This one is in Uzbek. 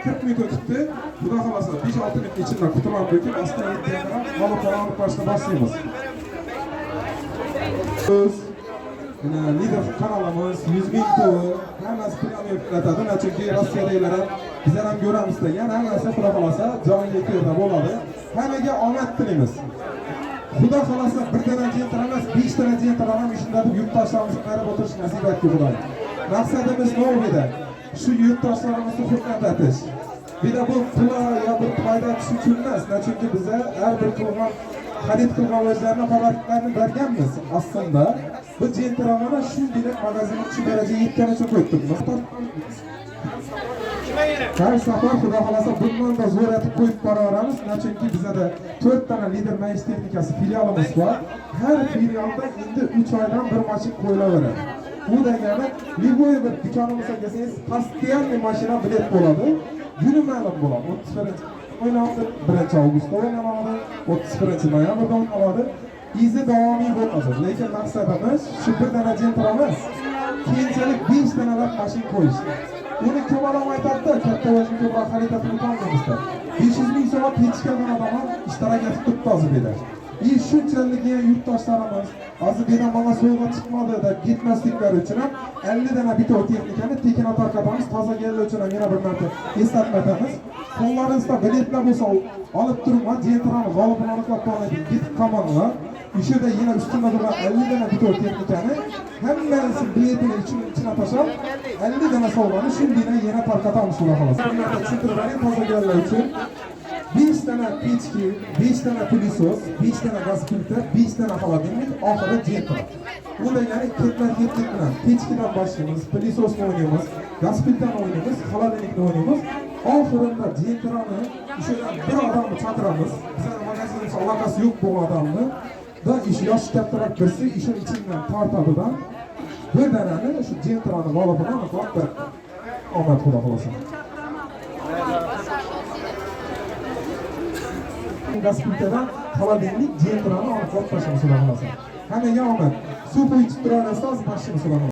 40 minut o'tibdi. Xudo xolasa 5-6 minut ichida qutilarni dökib, asta yetganda g'oliblarni boshqa boshlaymiz. Biz lider kanalimiz 100 ming to'g'ri hammasi premyer qilatadi. Chunki Rossiyadagilar ham bizlar ham ko'ramizda. Yana hammasi xudo xolasa jonli efirda bo'ladi. Hammaga omad tilaymiz. Xudo xolasa bir dana jentra emas, 5 dana jentra ham ishlarda yurtdoshlarimizni qarab o'tirish nasib etdi Xudoy. Maqsadimiz nima edi? Shu yurtdoshlarimizni xursand etish. Bida bu pul yo bir foyda tush uchun emas, chunki biz har bir qilgan xarid qilgan o'zlarini fabriklarni berganmiz. Aslida bu jentralarni shunday magazinga shu darajaga yetgan uchun qo'yibmiz. Har safar xudo xolasa bundan da zo'r etib qo'yib boraveramiz. Chunki bizda 4 dana lider mayish texnikasi filialimiz bor. Har filialda endi 3 oydan bir mashina qo'yilaveradi. Bu degani liboy bir do'konimizga kelsangiz, postoyanniy mashina bilet bo'ladi. Kuni ma'lum bo'ladi. 1 avgustda o'ynaladi, 31 noyabrda o'ynaladi. Izi davomiy bo'ladi. Lekin maqsadimiz shu bir dana jentra emas, keyinchalik 5 danalab mashina qo'yish. Uni kim odam aytadi, katta vazn ko'proq xarid qilib olmaymiz. 500 ming so'm pechkadan odam ham ishtirok etib turibdi hozir beda. Shunchalik yurtdoshlarimiz hozir beda mana sovg'a chiqmadi deb ketmasliklari uchun ham 50 dana bitor texnikani tekin tarqatamiz. Toza kelganlar uchun ham yana bir marta eslatib qo'llaringizda biletlar bo'lsa olib turma, jentrani g'olibini aniqlab qo'ying. Ketib qolmanglar. Ishida yana ustunda turgan 50 dana bitor texnikani hammasi biletini ichine tashlab 50 dana sovg'ani shunday yana tarqatamiz xudo xolasa. Tushuntirib toza kelganlar uchun 5 dana pechki, 5 dana pilisos, 5 dana gaz filtr, 5 dana xolodilnik, oxiri jentra. Bu degani ketma-ket bilan pechkidan boshlaymiz, pilisosni o'ynaymiz, gaz filtrni o'ynaymiz, xolodilnikni o'ynaymiz. Oxirida jentrani o'shadan bir odamni chaqiramiz. Bizning magazinimiz aloqasi yo'q bu odamni da ish yosh kattaroq birsi ishning ichidan tortadidan bir danani shu jentrani g'olibini aniqlab beradi. Omad xudo xolasa. Gaz filtrdan xolodilnik jentrani aniqlab tashlaymiz xudo xolasa. Hammaga omad. Suv ichib turarsiz, boshlaymiz xudo xolasa.